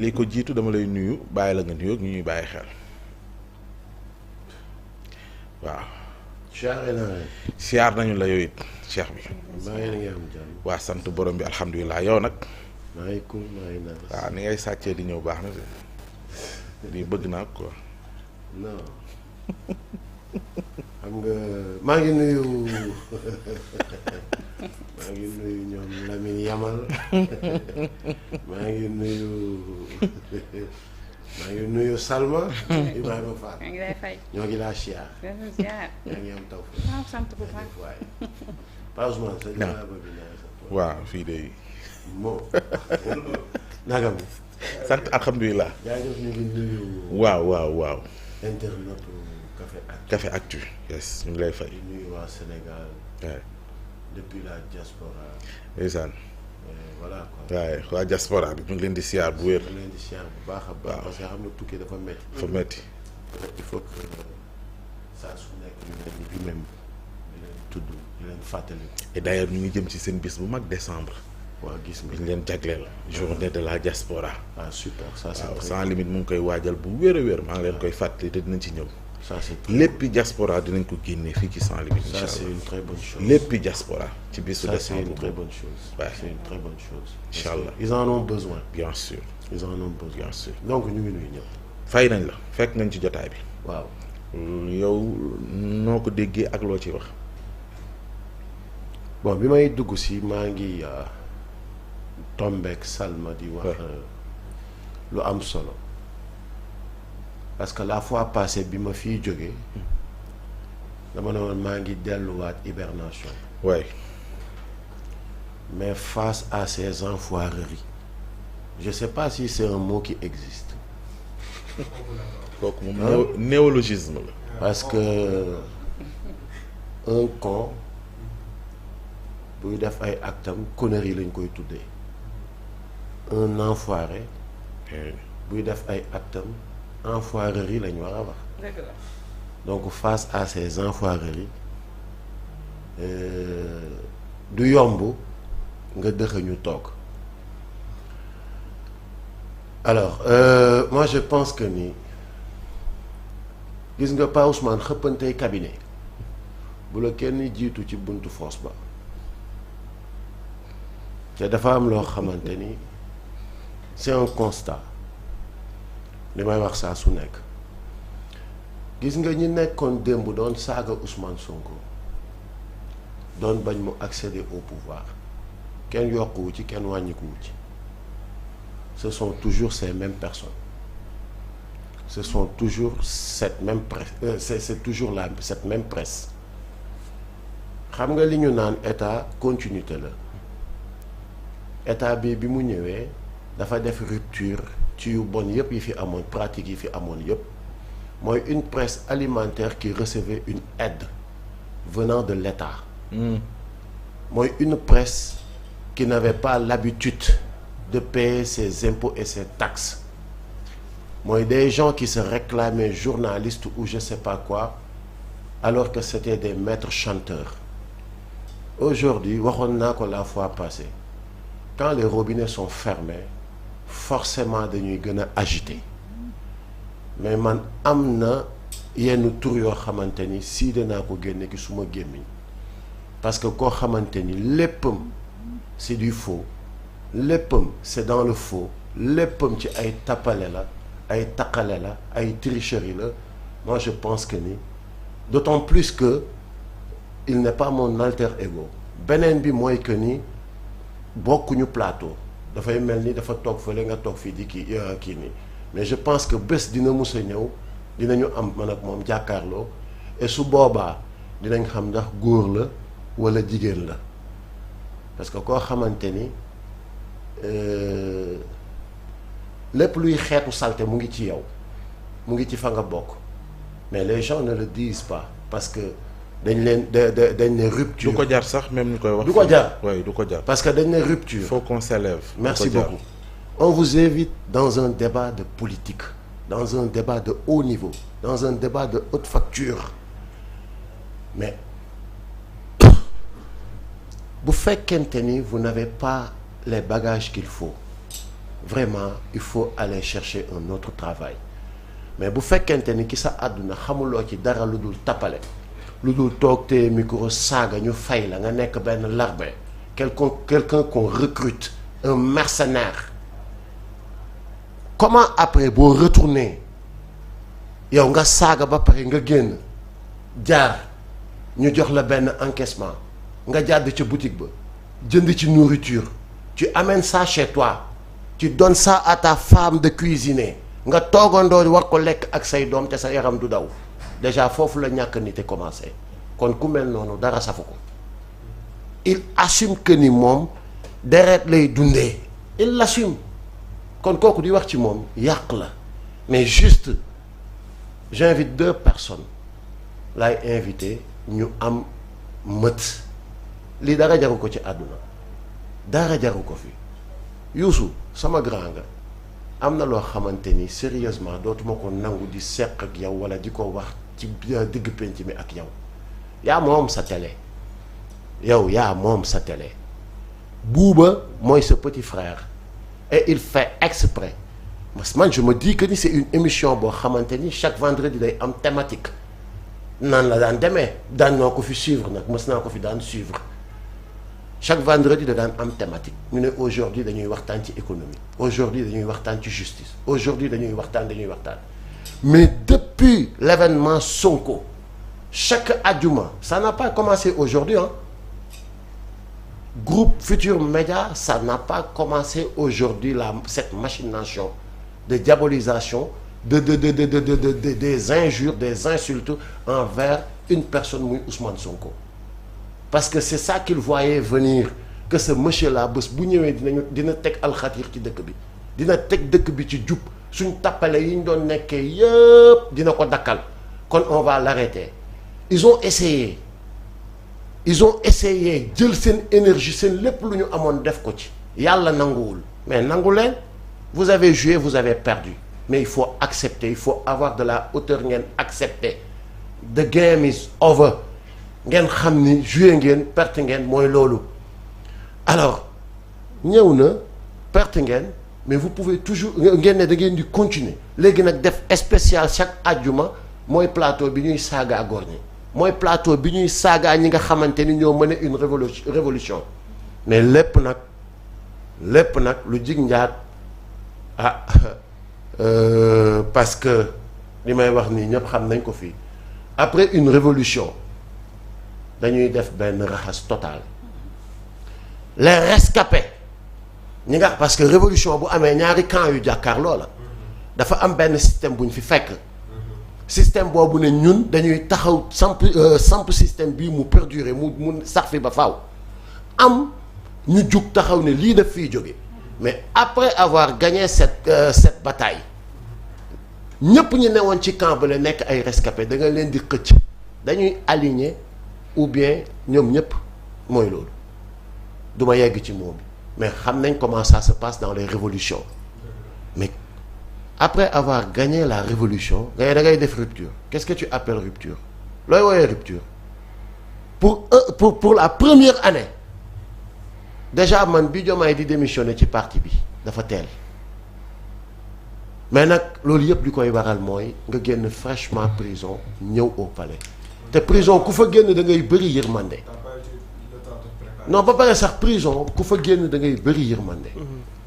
li ko jiitu dama lay nuyu bàyyi la nga nuyu ñu ñuy bàyyi xel waaw. siyaar nañu la yow it cheikh bi. waa sant borom bi alhamdulilah yow nag. waaw ni ngay sàccee di ñëw baax na de di bëgg naa ko. non xam nga maa ngi nuyu ñoom Lamine Yamal maa ngi nuyu Salma. Ibrahima Fall. maa ngi lay fay. ñoo ngi laa siyaar. yaa ngi am taw. waaw sant bu baax. waaye Pa Ousmane sa dinaa bëgg naa sa. waaw fii de. moo nagam. sant alhamdulilah. jaajëf ñu ngi nuyu. waaw. internetu Café Actu. Yes ñu ngi lay fay. di nuyu waa Sénégal. waaw. depuis la diaspora. ndeysaan. voilà quoi. waaye waa diaspora bi ñu ngi leen di siyaar bu wér. ñu leen di siyaar bu baax a baax. parce que xam nga tukki dafa métti. fa métti. il faut que saa su nekk ñu leen di même di leen tudd di leen fàttali. et d'ailleurs ñu ngi jëm ci seen bis bu mag décembre. waa gis nga ñu leen jagleel. journée de la diaspora. ah super ça c'est waaw très sans limite mu ngi koy waajal bu wér a wér maa ngi leen koy fàttali te dinañ ci ñëw. ça c'est léppi diaspora dinañ ko génnee fii ci sans limite. incha ça c'est allah une très bonne chose. léppi diaspora ci bisu ça c'est décembre une très boobu. bonne chose. Ouais. c'est une très bonne chose. Parce Inch'Allah. que ils en ont besoin. bien sûr ils en ont besoin. bien sûr. donc ñu ngi nuyu ñëpp. fay nañ la fekk nañ ci jotaay bi. waaw. yow noo ko déggee ak loo ci wax. bon bi may dugg si maa ngi tombeek Salma di wax lu am solo parce que la fois passée bi ma fiy jógee dama ne woon maa ngi delluwaat hibernation waay mais face à ces enfoireries je sais pas si c'est un mot qui existe kooku moom néologisme la. parce que un con buy def ay actam connerie lañ koy tuddee un enfoiré buy def ay actam enfoirerie lañ war a wax. dëgg la. donc face à ces enfoireries du yomb nga dëxëñu toog alors moi je pense que ni gis nga Pa Ousmane xëppantey cabinet bu la kenn jiitu ci buntu foos ba te dafa am loo xamante ni c'est un constat li may wax saa su nekk gis nga ñi nekkoon démb doon saaga Ousmane Sonko doon bañ mu accéder au pouvoir kenn yokkuwu ci kenn wàññikuwu ci ce sont toujours ces mêmes personnes ce sont toujours cette même presse c'est toujours cette même presse xam nga li ñu naan état continuité la état bi mu ñëwee dafa def rupture ci yu bon yëpp yi fi amoon pratique yi fi amoon yëpp mooy une presse alimentaire qui recevait une aide venant de l'État. mooy une presse qui n'avait pas l'habitude de payer ses impôts et ses taxes mooy des gens qui se réclamaient journalistes ou je sais pas quoi alors que c'était des maîtres chanteurs. Aujourd'hui waxoon naa ko la fois passée quand les robinets sont fermés forcément dañuy gën a agiter mais man am na yenn tur yoo xamante ni sii danaa ko génne ki suma gémmiñ parce que koo xamante ni léppam c'est du faux léppam c'est dans le faux léppam ci ay tappale la ay taqale la ay tricherie la moi je pense que ni d'autant plus que il n'est pas mon alter ego beneen bi mooy que ni bokkuñu plateau dafay mel ni dafa toog fële nga toog fii di kii nii mais je pense que bés dina mus a ñëw dinañu am man ak moom jàkkaarloo et su boobaa dinañ xam ndax góor la walla jigéen la parce que koo xamante ni lépp luy xeetu salte mu ngi ci yow mu ngi ci fa nga bokk mais les gens ne le disent pas parce que dañ leen dañ ne rupture. du ko jar sax même ñu koy wax. du ko jar oui du ko jar. parce que dañ ne rupture. il faut qu'on s'élève. merci beaucoup. On vous invite dans un débat de politique, dans un débat de haut niveau, dans un débat de haute facture. Mais bu fekkente ni vous n'avez pas les bagages qu'il faut vraiment il faut aller chercher un autre travail mais bu fekkente ni ki sa àdduna xamuloo ci dara lu dul tappale lu dul toog te micro saaga ñu fay la nga nekk benn larbin quelqu'un qu'on recrute un mercenaire comment après boo retourner yow nga saaga ba pare nga génn jaar ñu jox la benn encaissement nga jàdd ca boutique ba jënd ci nourriture tu amènes ça chez toi tu donnes ça à ta femme de cuisiner nga toogandoo war ko lekk ak say doom te sa yaram du daw déjà foofu la ñàkk nit te commencé kon ku mel noonu dara safu ko il assume que ni moom deret lay dundee il l'assume kon kooku di wax ci moom yàq la mais juste j'invite 2 personnes laay invité ñu am mët lii dara jaru ko ci àdduna dara jaru ko fi Youssou sama grand nga am na loo xamante ni sérieusement dootuma ko nangu di seq ak yow wala di ko wax ci digg penc mi ak yow yaa moom sa télé yow yaa moom sa télé Bouba mooy sa petit frère et il fait exprès man je me dis que ni c'est une émission boo xamante ni chaque vendredi day am thématique nan la daan demee daan noo ko fi suivre nag mës naa ko fi daan suivre chaque vendredi da daan am thématique ñu ne aujourd'hui dañuy waxtaan ci économie aujourd'hui dañuy waxtaan ci justice aujourd'hui dañuy waxtaan mais depuis l'événement Sonko chaque ajuma ça n'a pas commencé aujourd'hui hein groupe Futurs Médias ça n'a pas commencé aujourd'hui cette machination de diabolisation des injures des insultes envers une personne muy Ousmane Sonko parce que c'est ça qu'il voyait venir que ce monsieur là bés bu ñëwee dina teg alxatir ci dëkk bi dina teg dëkk bi ci jub suñ tappale yi ñu doon nekkee yëpp dina ko dakkal kon on va l'arrêter ils ont essayé jël seen énergie seen lépp lu ñu amoon def ko ci yàlla nanguwul mais nangu leen vous avez joué vous avez perdu mais il faut accepter il faut avoir de la hauteur ngeen accepter the game is over ngeen xam ni joué ngeen perte ngeen mooy loolu alors ñëw na perte ngeen mais vous pouvez toujours ngeen ne da ngeen di continuer léegi nag def spécial chaque àjjuma mooy plateau bi ñuy saaga góor ñi mooy plateau bi ñuy saaga ñi nga xamante ni ñoo mën a une révolution mais lépp nag lu jig njaat parce que li may wax nii ñëpp xam nañ ko fii après une révolution dañuy def benn raxas total les rescapés ñi nga parce que révolution bu amee ñaari camp yu jàkkaarloo la dafa am benn système bu ñu fi fekk système boobu ne ñun dañuy taxaw samp système bii mu perdurer mu sax fi ba faaw am ñu jug taxaw ne lii daf fiy jóge mais après avoir gagné cette bataille ñëpp ñu newoon ci camp ba la nekk ay rescapés da nga leen di xëcc dañuy aligner ou bien ñoom ñëpp mooy loolu du ma yegg ci moom bi mais xam nañ comment ça se passe dans les révolutions mais après avoir gagné la révolution da ngay def rupture qu'est-ce que tu appelles rupture looy woowee rupture pour la première année déjà man bi Diomaye di démissionner ci parti bi dafa teel mais nag loolu yëpp li koy waral mooy nga génn fraîchement prison ñëw au palais te prison ku fa génn da ngay bëri yërmande non ba pare sax prison ku fa génn da ngay bëri yërmande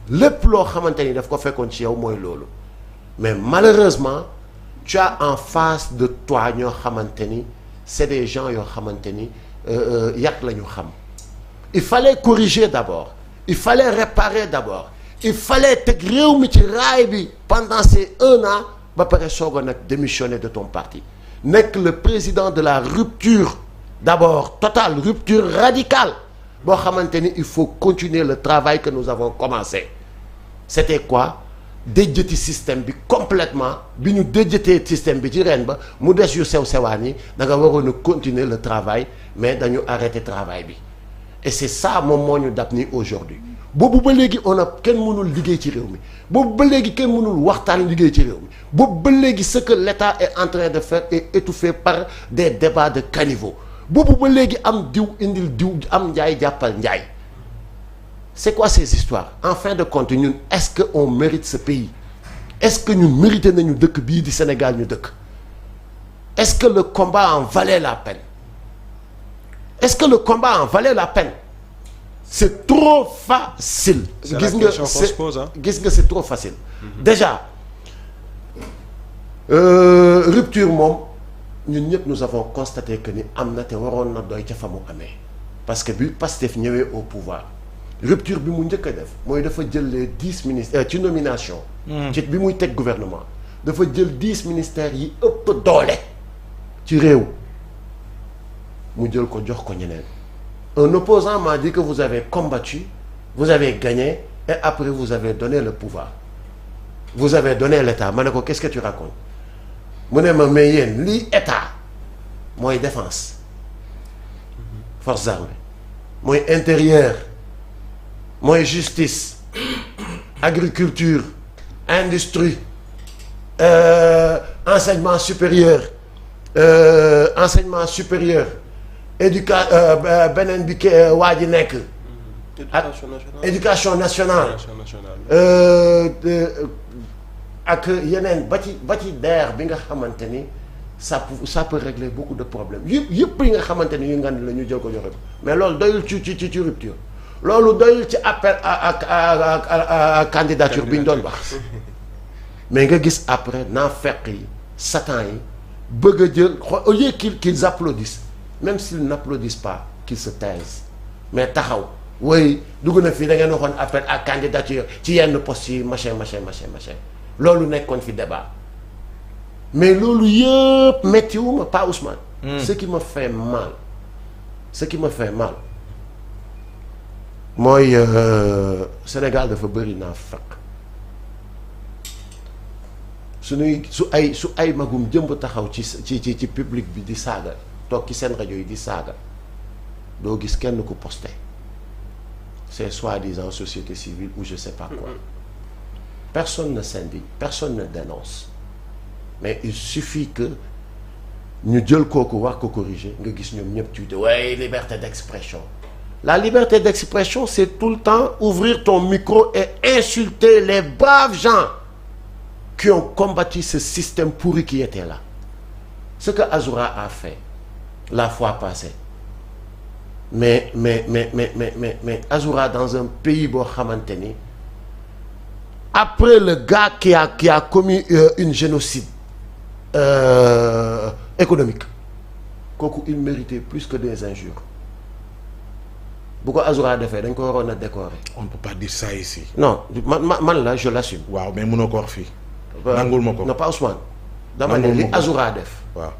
lépp loo xamante ni daf ko fekkoon ci yow mooy loolu mais malheureusement tu as en face de toi ñoo xamante ni c'est des gens yoo xamante ni yàq la ñu xam il fallait corriger d'abord il fallait réparer d'abord il fallait teg réew mi ci raay bi pendant ces 1 an ba pare soog a nag démissionner de ton parti nekk le président de la rupture d'abord totale rupture radicale boo xamante ni il faut continuer le travail que nous avons commencé c'était quoi déjjati système bi complètement bi ñu déjjatee système bi ci ren ba mu des yu sew sewaan yi da nga waroon a continuer le travail mais dañu arrêter travail bi et c'est ça moom moo ñu dab ni aujourd'hui boobu ba léegi kenn mënul liggéey ci réew mi boobu ba léegi kenn mënul waxtaan liggéey ci réew mi boobu ba léegi ce que l'État est en train de faire est étouffé par des débats de caniveau boobu ba léegi am diw indil diw am njaay jàppal njaay c'est quoi ces histoires en fin de compte ñun est-ce que on mérite ce pays est-ce que ñun mérité nañu dëkk bii di Sénégal ñu dëkk est-ce que le combat en valait la peine est-ce que le combat en valait la peine c'est trop facile. C'est la question qu'on se pose, hein. gis nga c'est trop facile. Déjà rupture moom ñun ñëpp nous avons constaté que ni am na te waroon na doy ca fa mu amee parce que bi Pastef ñëwee au pouvoir rupture bi mu njëkk a def mooy dafa jël les 10 ministères ci nomination. ci bi muy teg gouvernement dafa jël 10 ministères yi ëpp doole ci réew mu jël ko jox ko ñeneen. Un opposant m'a dit que vous avez combattu, vous avez gagné et après vous avez donné le pouvoir. Vous avez donné l'État. Ma ne ko qu'est-ce que tu racontes? Mu ne ma mais yéen lii État mooy défense, forces armées, mooy intérieur, mooy justice, agriculture, industrie, enseignement supérieur, beneen bi waa ji nekk. éducation nationale. ak yeneen ba ci DER bi nga xamante ni ça peut régler beaucoup de problèmes yëpp yi nga xamante ni yu ngan la ñu jël ko joxe ko mais loolu doyul ci rupture loolu doyul ci appel à candidature bi ñu doon wax mais nga gis après naafeq yi satan yi bëgg a jël au lieu qu'ils applaudissent même s'ils n'applaudissent pas qu'ils se taisent mais taxaw way dugg na fii da ngeen waxoon appel à candidature ci yenn postes yi machin loolu nekkoon fi débat mais loolu yëpp méttiwuma pas Ousmane. Ce qui me fait mal mooy Sénégal dafa bëri naa fekk su ay magum jëmb taxaw ci public bi di saaga toog ci seen rajo yi di saaga doo gis kenn ku posté c'est soi-disant société civile ou je sais pas quoi. Personne ne s'indigne, personne ne dénonce mais il suffit que ñu jël kooku war ko corriger nga gis ñoom ñëpp tuuti waaye liberté d'expression. La liberté d'expression c'est tout le temps ouvrir ton micro et insulter les braves gens qui ont combattu ce système pourri qui était là. Ce que Azoura a fait la fois passée mais Azoura dans un pays boo xamante ni après le gars qui a commis une génocide économique kooku il méritait plus que des injures bu ko Azoura defee dañ ko waroon a décorer. On ne peut pas dire ça ici. Non man la je l'assume. waaw mais mënoo ko wax fii. nangul ma ko non pas Ousmane. dama ne li Azoura def. waaw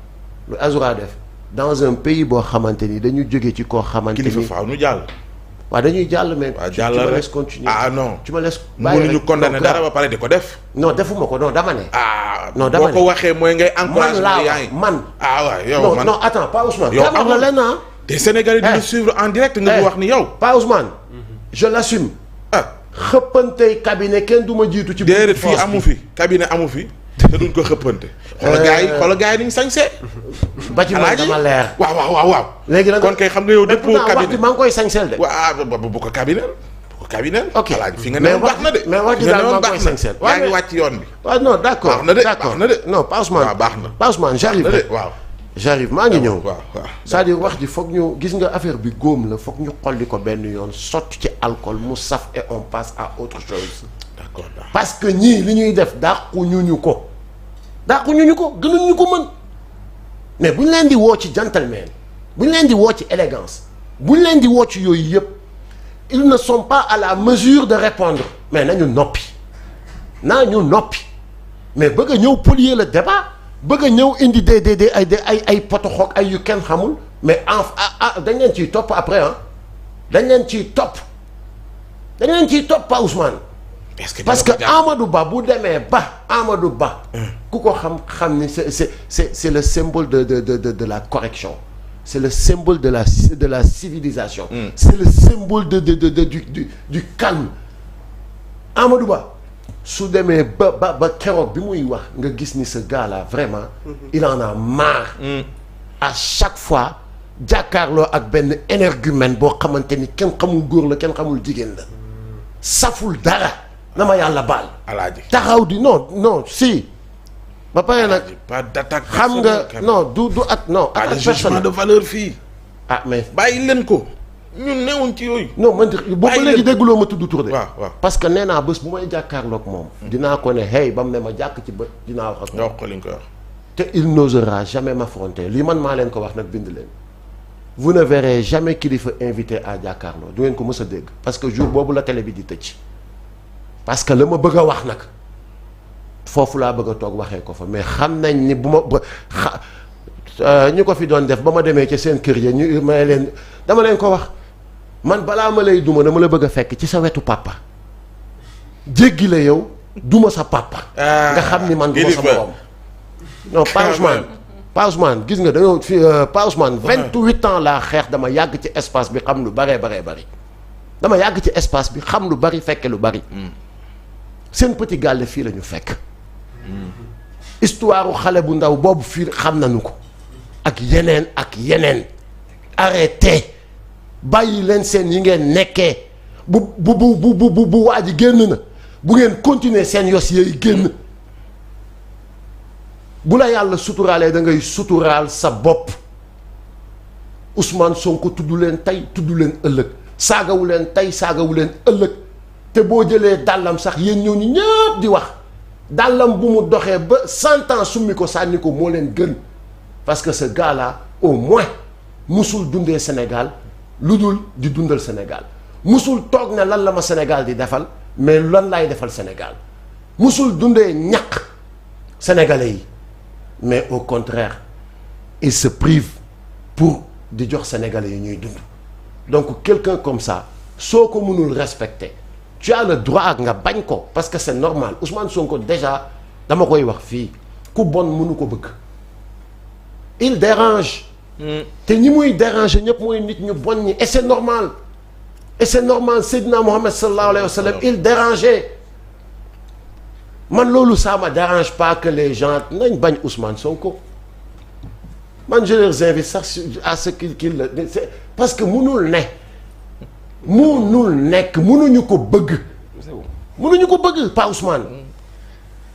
lu Azoura def dans un pays boo xamante ni dañu jóge ci koo xamante ni. kilifa faaw nu jàll. waaw dañuy jàll mais. waaw tu jàll me rek laisses continuer. ah non tu me laisses bàyyi mënuñu condamné dara ba pare di ko def. non defuma ko non dama ne. non boo ko waxee mooy ngay encouragé. man waaw yow man non attends pas Ousmane. yow amul la lenn des Sénégalais di suivre en direct nga wax ni yow. pas Ousmane. je l'assume. xëppantey cabinet kenn du ma jiitu ci. déedéet fii amu fi cabinet amu fi. te duñ ko xëppante. xoolal gars yi ni ñu sañsee. ba ci man dama leer. waaw. léegi nag kon kay xam nga yow dëppoo cabinet maa ngi koy sañseel de. waaw bu ko cabinet. ok alaaji fi nga ne baax na de. mais wax ji daal maa ngi koy sañseel. yaa ngi wàcc yoon bi. waaw non d'accord baax na de non pas Ousmane. waaw baax na pas Ousmane j'arrive rek. waaw. j'arrive maa ngi ñëw. waaw c'est-à-dire wax ji foog ñu gis nga affaire bi góom la foog ñu xolli ko benn yoon sotti ci alcool mu saf et on passe à autre chose. d'accord parce que ñii li ñuy def dàquñu ko gënuñu ko mën mais bu ñu leen di woo ci gentleman bu ñu leen di woo ci élégance bu ñu leen di woo ci yooyu yëpp ils ne sont pas à la mesure de répondre mais nañu noppi mais bëgg a ñëw polluer le débat bëgg a ñëw indi des ay potoxoog ay yu kenn xamul mais dañ leen ciy topp après dañ leen ciy topp pas Ousmane. parce que Amadou Ba bu demee ba Amadou Ba. ku ko xam ni c'est le symbole de la correction c'est le symbole de la civilisation. C'est le symbole du calme. Amadou Ba su demee ba keroog bi muy wax nga gis ni ce gars là vraiment. il en a marre. à chaque fois jàkkaarloo ak benn énergumène boo xamante ni kenn xamul góor la kenn xamul jigéen la. saful dara na ma yàlla baal. alaaji taxaw di non si. ba pare nag pas d'attaque xam nga non du at non. pas de attaque jugement personnelle de valeur fii. ah mais bàyyi leen ko ñun newuñ ci yooyu. non man boobu léegi dégguloo ma tudd tur de. waaw waaw parce que nee naa bés bu may jàkkaarloog moom. dinaa ko ne hey ba mu ne ma jàkk ci bët dinaa wax ak nga wax ko li nga koy wax. te il n'osera jamais m'affronter lii man maa leen ko wax nag bind leen. vous ne verrez jamais kilifa invité à jàkkaarloo du ngeen ko mës a dégg parce que jour boobu la télé bi di tëj. parce que la ma bëgg a wax nag foofu laa bëgg a toog waxee ko fa mais xam nañ ni bu ma ñu ko fi doon def ba ma demee ci seen kër ya ñu may leen dama leen ko wax man balaa ma lay duma dama la bëgg a fekk ci sa wetu papa jéggi la yow duma sa papa. nga xam ni man duma sa borom. non Pa Ousmane gis nga dañoo fi Pa Ousmane 28 ans laa xeex dama yàgg ci espace bi xam lu baree bari dama yàgg ci espace bi xam lu bari fekke lu bari. seen petit gàlle fii la ñu fekk. histoire xale bu ndaw boobu fii xam nañu ko. ak yeneen arrêté bàyyi leen seen yi ngeen nekkee bu waa ji génn na bu ngeen continuer seen yos yooyu génn. bu la yàlla suturaalee da ngay suturaal sa bopp Ousmane Sonko tudd leen tey tudd leen ëllëg saagawu leen tey saagawu leen ëllëg te boo jëlee dàllam sax yéen ñooñu ñëpp di wax dàllam bu mu doxee ba 100 ans summi ko sànni ko moo leen gën parce que ce gars là au moins musul dundee Sénégal lu dul di dundal Sénégal musul toog ne lan la ma Sénégal di defal mais lan laay defal Sénégal musul dundee ñaq sénégalais yi. mais au contraire il se prive pour di jox sénégalais yi ñuy dund donc quelqu'un comme ça soo ko mënul respecter tu as le droit nga bañ ko parce que c'est normal Ousmane Sonko déjà dama koy wax fii ku bon mënu ko bëgg il dérange te ñi muy déranger ñëpp mooy nit ñu bon ñi et c'est normal Seydina Mohamed sallallahu alayhi wa sallam il dérangeait man loolu ça me dérange pas que les gens nañ bañ Ousmane Sonko man je les invite sax à ce qu'il parce que mënul nekk mënuñu ko bëgg pas Ousmane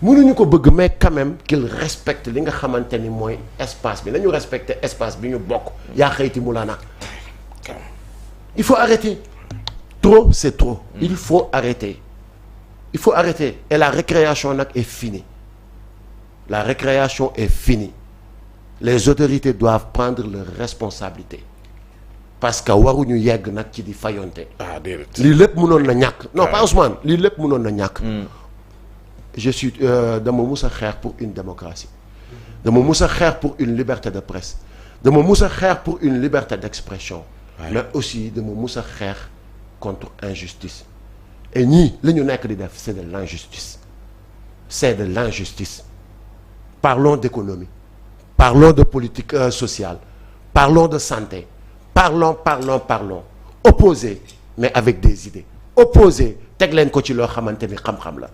mënuñu ko bëgg mais quand même qu'il respecte li nga xamante ni mooy espace bi nañu respecter espace bi ñu bokk yaa xëyti Moulana il faut arrêter trop c'est trop il faut arrêter et la récréation nag est finie les autorités doivent prendre leurs responsabilités parce que waruñu yegg nag ci di fayonte lii lépp mënoon na ñàkk non pas Ousmane lii lépp mënoon na ñàkk je suis dama mus a xeex pour une démocratie dama mus a xeex pour une liberté de presse dama mus a xeex pour une liberté d'expression mais aussi dama mus a xeex contre injustice et ñii li ñu nekk di def c'est de l'injustice parlons d'économie parlons de politique sociale parlons de santé parlons opposés mais avec des idées opposés teg leen ko ci loo xamante ni xam-xam la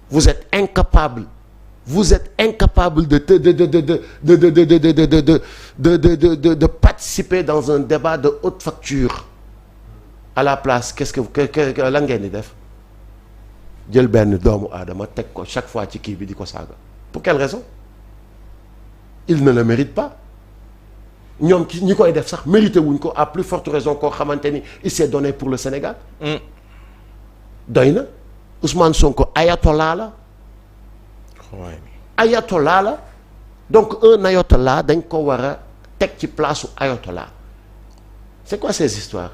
vous êtes incapable de participer dans un débat de haute facture à la place qu'est-ce que lan ngeen di def jël benn doomu aadama teg ko chaque fois ci kii bi di ko saaga pour quelle raison il ne le mérite pas ñoom ci ñi koy def sax mérité wuñ ko à plus forte raison koo xamante ni il s'est donné pour le Sénégal doy na Ousmane Sonko ayatollah la donc un ayatollah dañ ko war a teg ci place u ayatollah c'est quoi ces histoires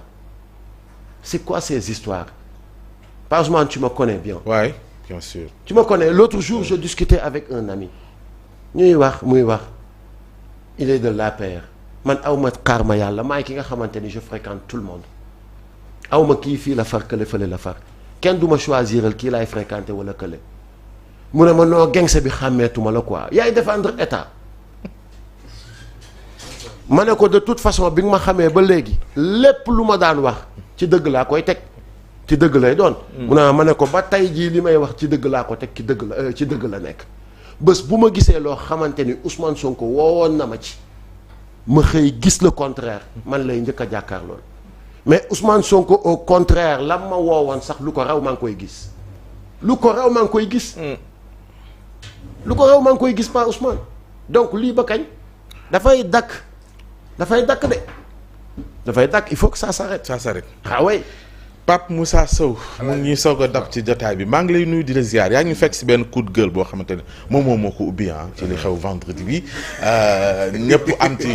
Pas Ousmane, tu me connais bien. Oui, bien sûr. Tu me connais. L'autre jour, je discutais avec un ami. muy wax il est de l'APR. man awma xaar ma yàlla maay ki nga xamante ni je fréquente tout le monde awma kii fii la far kële fële la far kenn du ma choisiral kii laay fréquenter wala kële mu ne ma noo gengse bi xàmmeetuma la quoi yaay défendre état ma ne ko de toute façon bi nga ma xamee ba léegi lépp lu ma daan wax ci dëgg laa koy teg ci dëgg lay doon. mu ne ma ne ko ba tey jii li may wax ci dëgg laa ko teg ci dëgg la nekk bés bu ma gisee loo xamante ni Ousmane Sonko woowoon na ma ci ma xëy gis le contraire man lay njëkk a jàkkaarlool mais Ousmane Sonko au contraire la ma woowoon sax lu ko raw maa ngi koy gis. lu ko raw maa ngi koy gis. lu ko raw maa ngi koy gis pas Ousmane. donc lii ba kañ dafay dakk de dafay dakk il faut que ça s'arrête. ça s'arrête ah oui. Pape Moussa Sow mu ngi ñuy soog a dab ci jotaay bi maa ngi lay nuyu di la ziar yaa ngi fekk si benn coup de gueule boo xamante ne moom moo ko ubbi ci li xew vendredi bi ñëpp am ci